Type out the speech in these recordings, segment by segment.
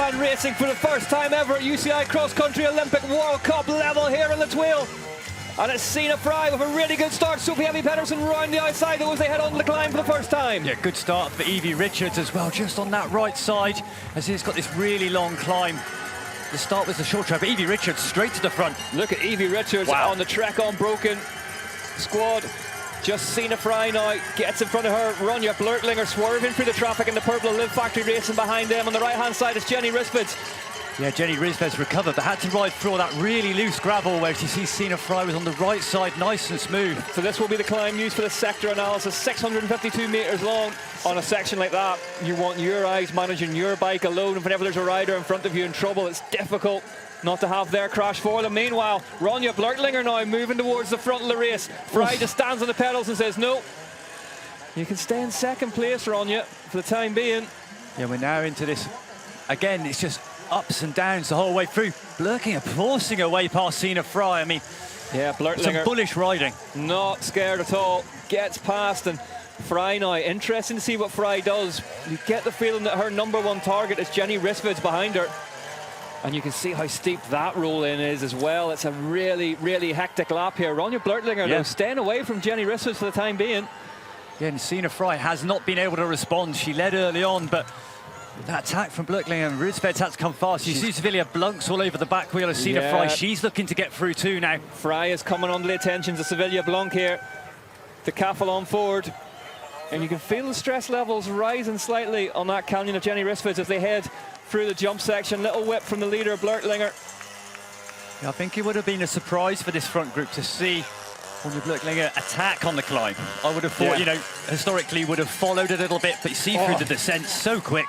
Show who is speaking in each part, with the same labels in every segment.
Speaker 1: fan racing for the first time ever at UCI Cross Country Olympic World Cup level here in the Thuile. And it's Sina Fry with a really good start. Sophie Evie Pedersen round the outside though as they head on the climb for the first time.
Speaker 2: Yeah, good start for Evie Richards as well, just on that right side as he's got this really long climb. The start was the short track, but Evie Richards straight to the front.
Speaker 1: Look at Evie Richards on the Trek Unbroken squad. Just Sina Fry now gets in front of her. Ronja Blurtlinger swerving through the traffic in the purple. Live Factory racing behind them. On the right-hand side is Jenny Risford.
Speaker 2: Yeah, Jenny Risford's recovered, but had to ride through all that really loose gravel, whereas you see Sina Fry was on the right side, nice and smooth.
Speaker 1: So this will be the climb used for the sector analysis. 652 metres long. On a section like that, you want your eyes managing your bike alone, and whenever there's a rider in front of you in trouble, it's difficult not to have their crash for them. Meanwhile, Ronja Blurtlinger now moving towards the front of the race. Fry just stands on the pedals and says, no, you can stay in second place, Ronja, for the time being.
Speaker 2: Yeah, we're now into this. Again, it's just ups and downs the whole way through. Blurtlinger forcing her way past Sina Fry. I mean,
Speaker 1: yeah, Blurtlinger.
Speaker 2: Some bullish riding.
Speaker 1: Not scared at all. Gets past, and Fry now. Interesting to see what Fry does. You get the feeling that her #1 target is Jenny Risford's behind her. And you can see how steep that roll-in is as well. It's a really, really hectic lap here. Ronja Blurtlinger, though, staying away from Jenny Risford for the time being.
Speaker 2: Yeah, and Sina Fry has not been able to respond. She led early on, but that attack from Blurtlinger and Risford's had to come fast. You see Sevilla Blancs all over the back wheel of Sina Fry. She's looking to get through too now.
Speaker 1: Fry is coming under the attentions of Sevilla Blanc here. The Caffalon Ford. And you can feel the stress levels rising slightly on that canyon of Jenny Risford as they head through the jump section. Little whip from the leader, Blurtlinger.
Speaker 2: Yeah, I think it would have been a surprise for this front group to see Ronja Blurtlinger attack on the climb. I would have thought, you know, historically would have followed a little bit, but you see through the descent so quick.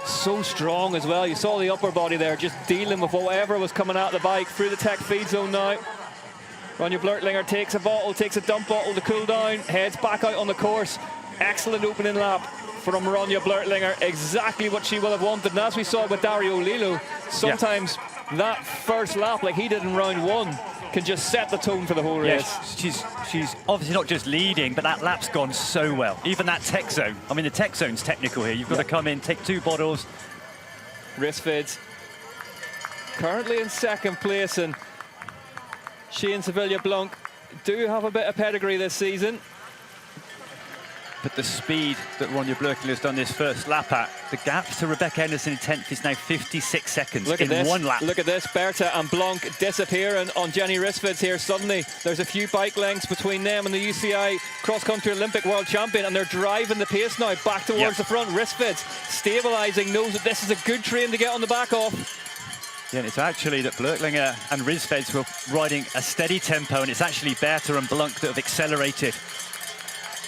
Speaker 1: So strong as well. You saw the upper body there just dealing with whatever was coming out of the bike through the tech feed zone now. Ronja Blurtlinger takes a bottle, takes a dump bottle to cool down, heads back out on the course. Excellent opening lap from Ronja Blurtlinger, exactly what she will have wanted. And as we saw with Dario Lilo, sometimes that first lap, like he did in round 1, can just set the tone for the whole race.
Speaker 2: She's obviously not just leading, but that lap's gone so well. Even that tech zone. I mean, the tech zone's technical here. You've got to come in, take 2 bottles.
Speaker 1: Risford currently in second place, and she and Sevilla Blanc do have a bit of pedigree this season.
Speaker 2: But the speed that Ronja Blurtlinger has done this first lap at, the gap to Rebecca Henderson in 10th is now 56 seconds in one lap.
Speaker 1: Look at this, Berta and Blanc disappearing on Jenny Risford's here. Suddenly, there's a few bike lengths between them and the UCI Cross Country Olympic World Champion, and they're driving the pace now back towards the front. Risford's stabilising, knows that this is a good train to get on the back of.
Speaker 2: Yeah, and it's actually that Blurtlinger and Risford were riding a steady tempo, and it's actually Berta and Blanc that have accelerated.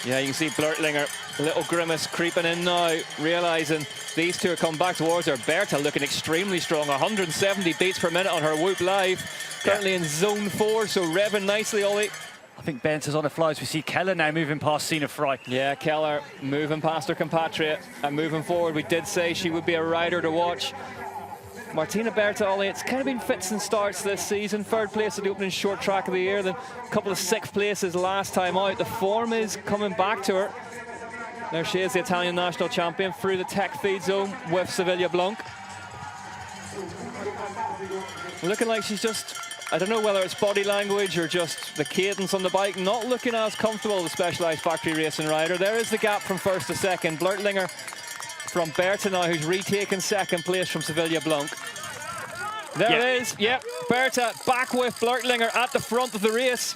Speaker 1: Yeah, you can see Blurtlinger, a little grimace creeping in now, realising these two are coming back towards her. Berta looking extremely strong, 170 beats per minute on her Whoop Live. Currently in zone 4, so revving nicely, Ollie.
Speaker 2: I think Berta's on the fly as we see Keller now moving past Sina Fry.
Speaker 1: Yeah, Keller moving past her compatriot and moving forward. We did say she would be a rider to watch. Martina Berta, Ollie, it's kind of been fits and starts this season. 3rd place at the opening short track of the year, then a couple of 6th places last time out. The form is coming back to her. There she is, the Italian national champion, through the tech feed zone with Sevilla Blanc. Looking like she's just, I don't know whether it's body language or just the cadence on the bike, not looking as comfortable, the Specialized Factory Racing rider. There is the gap from 1st to 2nd. Blurtlinger from Berta now, who's retaken 2nd place from Sevilla Blanc. There it is, Berta back with Blurtlinger at the front of the race.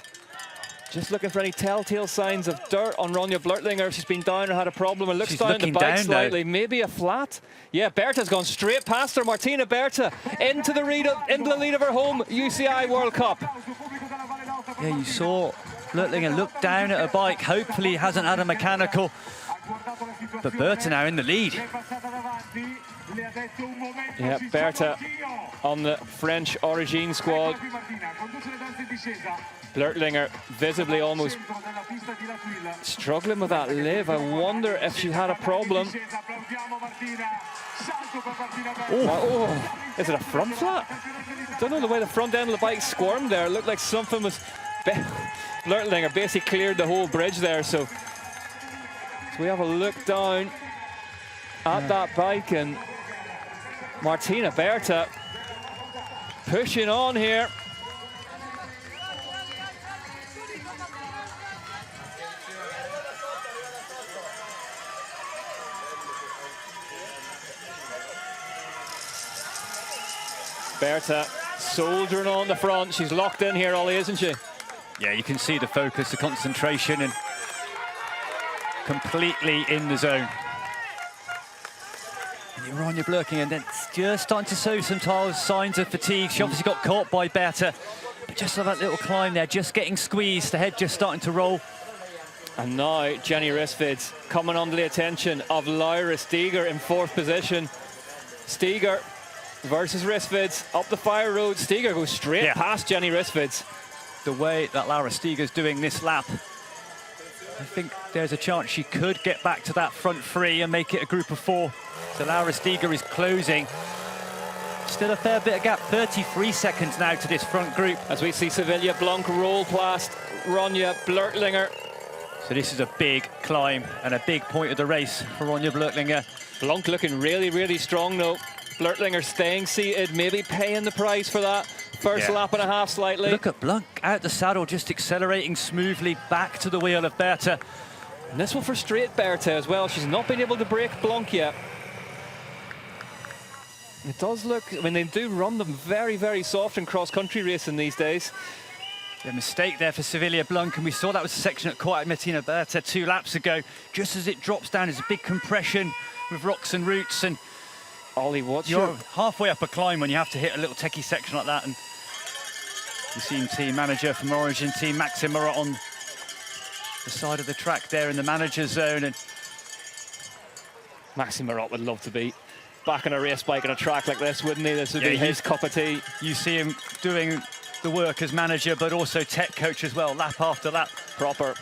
Speaker 1: Just looking for any telltale signs of dirt on Ronja Blurtlinger. She's been down or had a problem. It looks down the bike slightly, maybe a flat. Yeah, Berta's gone straight past her. Martina Berta into the lead of her home UCI World Cup.
Speaker 2: Yeah, you saw Blurtlinger look down at her bike. Hopefully hasn't had a mechanical. But Berta now in the lead.
Speaker 1: Yeah, Berta on the French Origine squad. Blurtlinger visibly almost struggling with that live. I wonder if she had a problem. Is it a front flat? Don't know the way the front end of the bike squirmed there. It looked like something was... Blurtlinger basically cleared the whole bridge there, so we have a look down at that bike, and Martina Berta pushing on here. Berta soldiering on the front. She's locked in here, Ollie, isn't she?
Speaker 2: Yeah, you can see the focus, the concentration, and completely in the zone. And you're on your blocking, and then it's just starting to show some signs of fatigue. She obviously got caught by Berta, but just on that little climb there, just getting squeezed, the head just starting to roll.
Speaker 1: And now Jenny Rissvid's coming under the attention of Laura Steger in 4th position. Steger versus Rissvid's up the fire road. Steger goes straight past Jenny Rissvid's.
Speaker 2: The way that Laura Steger's doing this lap, I think there's a chance she could get back to that front 3 and make it a group of 4. So Laura Steger is closing. Still a fair bit of gap, 33 seconds now to this front group.
Speaker 1: As we see Sevilla Blanc roll past Ronja Blurtlinger.
Speaker 2: So this is a big climb and a big point of the race for Ronja Blurtlinger.
Speaker 1: Blanc looking really, really strong though. Blurtlinger staying seated, maybe paying the price for that. First lap and a half slightly.
Speaker 2: Look at Blanc out the saddle, just accelerating smoothly back to the wheel of Berta.
Speaker 1: And this will frustrate Berta as well. She's not been able to break Blanc yet. It does look, I mean, they do run them very, very soft in cross-country racing these days.
Speaker 2: A mistake there for Sevilla Blanc, and we saw that was a section that caught out Martina Berta 2 laps ago. Just as it drops down, there's a big compression with rocks and roots, and
Speaker 1: Ollie, what's
Speaker 2: you're halfway up a climb when you have to hit a little techie section like that. And you've seen team manager from Origin team Maxime Marat on the side of the track there in the manager's zone, and
Speaker 1: Maxime Marat would love to be back on a race bike on a track like this, wouldn't he? This would be his cup of tea.
Speaker 2: You see him doing the work as manager, but also tech coach as well, lap after lap.
Speaker 1: Proper.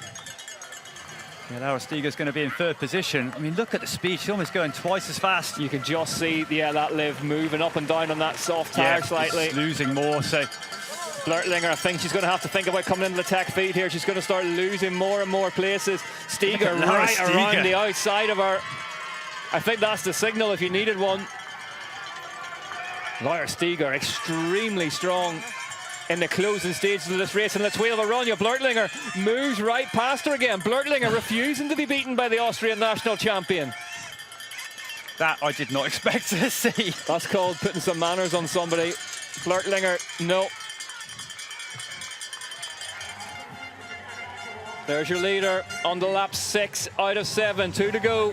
Speaker 2: Yeah, Laura Steger's going to be in 3rd position. I mean, look at the speed. She's almost going twice as fast.
Speaker 1: You can just see, that Liv moving up and down on that soft tire slightly.
Speaker 2: Losing more, so
Speaker 1: Blurtlinger, I think she's going to have to think about coming into the tech feed here. She's going to start losing more and more places. Steger right around the outside of her. I think that's the signal if you needed one. Laura Steger, extremely strong in the closing stages of this race, and let's wheel of Ronja Blurtlinger moves right past her again. Blurtlinger refusing to be beaten by the Austrian national champion.
Speaker 2: That I did not expect to see.
Speaker 1: That's called putting some manners on somebody. Blurtlinger, no. There's your leader on the lap 6 out of 7. 2 to go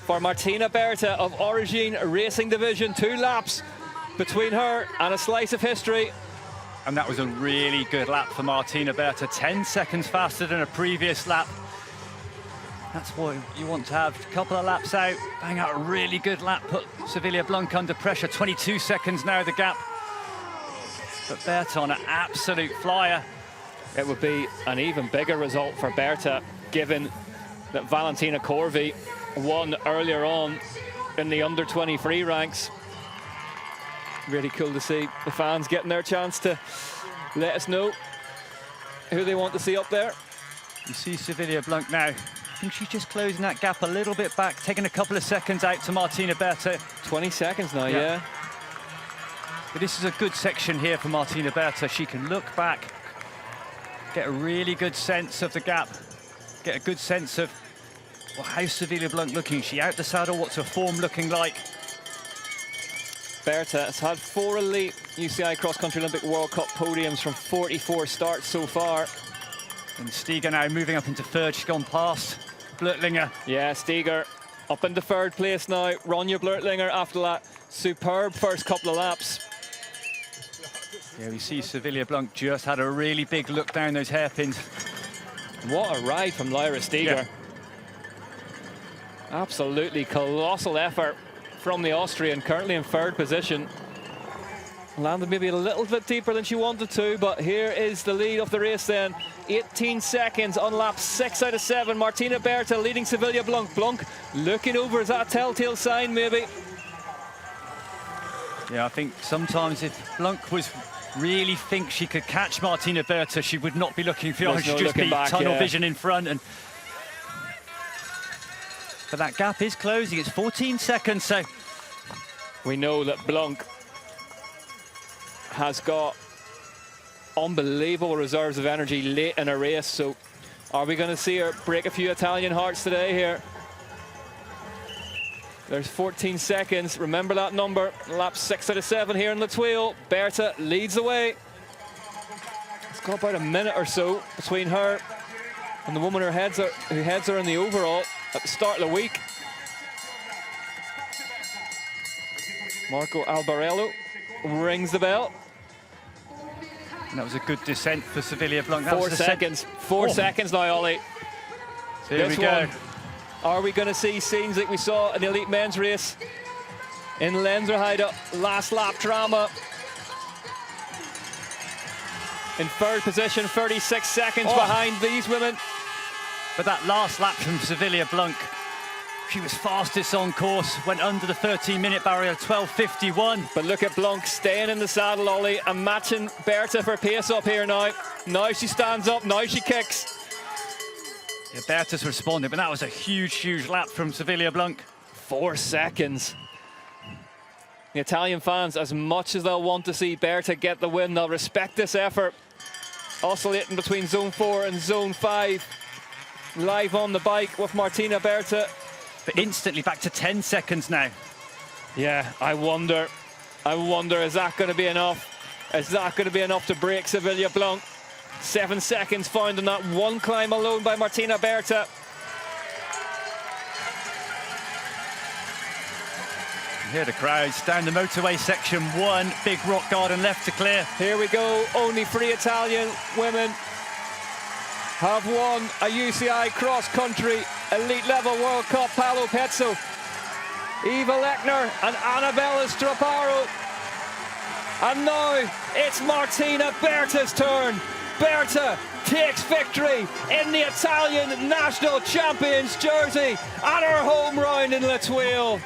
Speaker 1: for Martina Berta of Origin Racing Division. 2 laps between her and a slice of history.
Speaker 2: And that was a really good lap for Martina Berta, 10 seconds faster than a previous lap. That's what you want to have, a couple of laps out, bang out a really good lap, put Sevilla Blanc under pressure, 22 seconds now the gap. But Berta on an absolute flyer.
Speaker 1: It would be an even bigger result for Berta, given that Valentina Corvi won earlier on in the under-23 ranks. Really cool to see the fans getting their chance to let us know who they want to see up there.
Speaker 2: You see Sevilla Blanc now. I think she's just closing that gap a little bit back, taking a couple of seconds out to Martina Berta.
Speaker 1: 20 seconds now, yeah.
Speaker 2: But this is a good section here for Martina Berta. She can look back, get a really good sense of the gap, get a good sense of how's Sevilla Blanc looking. Is she out the saddle? What's her form looking like?
Speaker 1: Berta has had 4 elite UCI Cross Country Olympic World Cup podiums from 44 starts so far.
Speaker 2: And Steger now moving up into 3rd. She's gone past Blurtlinger.
Speaker 1: Yeah, Steger up into 3rd place now. Ronja Blurtlinger after that superb first couple of laps.
Speaker 2: Yeah, we see Sevilla Blanc just had a really big look down those hairpins.
Speaker 1: What a ride from Laura Steger. Absolutely colossal effort from the Austrian, currently in 3rd position. Landed maybe a little bit deeper than she wanted to, but here is the lead of the race then. 18 seconds on lap 6 out of 7. Martina Berta leading Sevilla Blanc. Blanc looking over, is that a telltale sign maybe?
Speaker 2: Yeah, I think sometimes if Blanc was really think she could catch Martina Berta, she would not be looking for her. She'd just be tunnel vision in front. But that gap is closing. It's 14 seconds, so
Speaker 1: We know that Blanc has got unbelievable reserves of energy late in a race, so are we going to see her break a few Italian hearts today here? There's 14 seconds. Remember that number. Lap 6 out of 7 here in the Thuile. Berta leads the way. It's got about a minute or so between her and the woman who heads her in the overall at the start of the week. Marco Albarello rings the bell.
Speaker 2: And that was a good descent for Sevilla Blanc.
Speaker 1: 4 seconds. 4 seconds now, Ollie.
Speaker 2: So here we go.
Speaker 1: Are we going to see scenes like we saw in the elite men's race in Lenzerheide? Last lap drama. In third position, 36 seconds behind these women.
Speaker 2: But that last lap from Sevilla Blanc, she was fastest on course, went under the 13-minute barrier, 12:51.
Speaker 1: But look at Blanc staying in the saddle, Ollie, and matching Berta for pace up here now. Now she stands up, now she kicks.
Speaker 2: Yeah, Berta's responded, but that was a huge, huge lap from Sevilla Blanc.
Speaker 1: 4 seconds. The Italian fans, as much as they'll want to see Berta get the win, they'll respect this effort. Oscillating between zone 4 and zone 5. Live on the bike with Martina Berta.
Speaker 2: But instantly back to 10 seconds now.
Speaker 1: Yeah, I wonder, is that going to be enough? Is that going to be enough to break Sevilla Blanc? 7 seconds found in that one climb alone by Martina Berta.
Speaker 2: Here the crowds down the motorway section 1, big rock garden left to clear.
Speaker 1: Here we go, only 3 Italian women have won a UCI cross-country elite level World Cup. Paolo Pezzo, Eva Lechner and Annabella Strapparo. And now it's Martina Berta's turn. Berta takes victory in the Italian national champions jersey at her home round in La Thuile.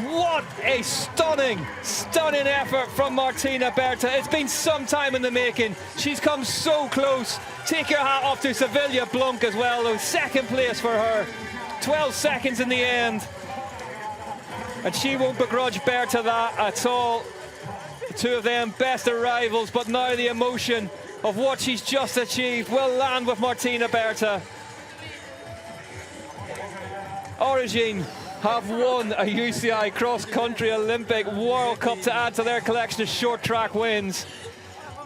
Speaker 1: What a stunning, stunning effort from Martina Berta. It's been some time in the making. She's come so close. Take your hat off to Sevilla Blanc as well, though. Second place for her. 12 seconds in the end. And she won't begrudge Berta that at all. The two of them best of rivals, but now the emotion of what she's just achieved will land with Martina Berta. Origin have won a UCI cross-country Olympic World Cup to add to their collection of short track wins.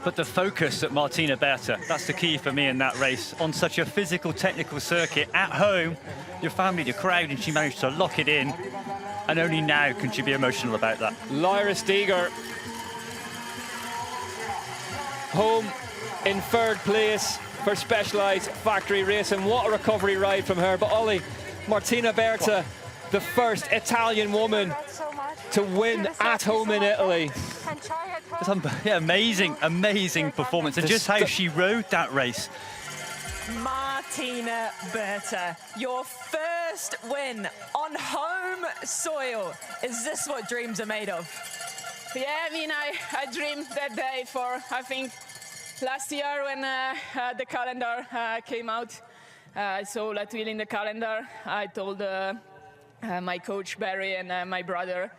Speaker 2: But the focus at Martina Berta, that's the key for me in that race. On such a physical, technical circuit, at home, your family, your crowd, and she managed to lock it in. And only now can she be emotional about that.
Speaker 1: Lyra Steger, home in third place for Specialized Factory Racing. What a recovery ride from her. But Ollie, Martina Berta, the first Italian woman to win at home in Italy.
Speaker 2: Yeah, amazing, amazing performance. And just how she rode that race.
Speaker 3: Martina Berta, your first win on home soil. Is this what dreams are made of?
Speaker 4: Yeah, I mean, I dreamed that day for, I think, last year when the calendar came out. I saw La Thuile in the calendar. I told my coach, Barry, and my brother,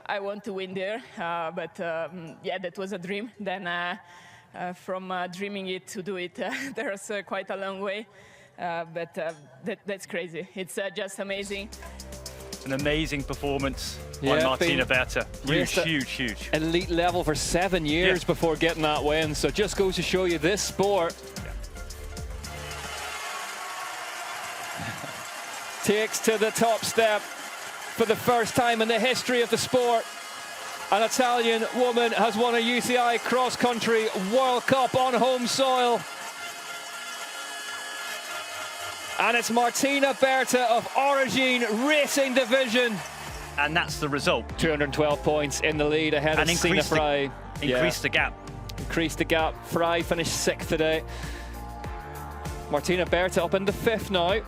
Speaker 4: I want to win there. Yeah, that was a dream. Then from dreaming it to do it, there's quite a long way. That's crazy. It's just amazing.
Speaker 2: An amazing performance by Martina Berta. Huge, huge, huge.
Speaker 1: Elite level for 7 years before getting that win. So just goes to show you this sport takes to the top step for the first time in the history of the sport. An Italian woman has won a UCI cross-country World Cup on home soil. And it's Martina Berta of Origin Racing Division.
Speaker 2: And that's the result.
Speaker 1: 212 points in the lead ahead of Sina Frey.
Speaker 2: Increased the gap.
Speaker 1: Increased the gap. Frey finished 6th today. Martina Berta up into 5th now.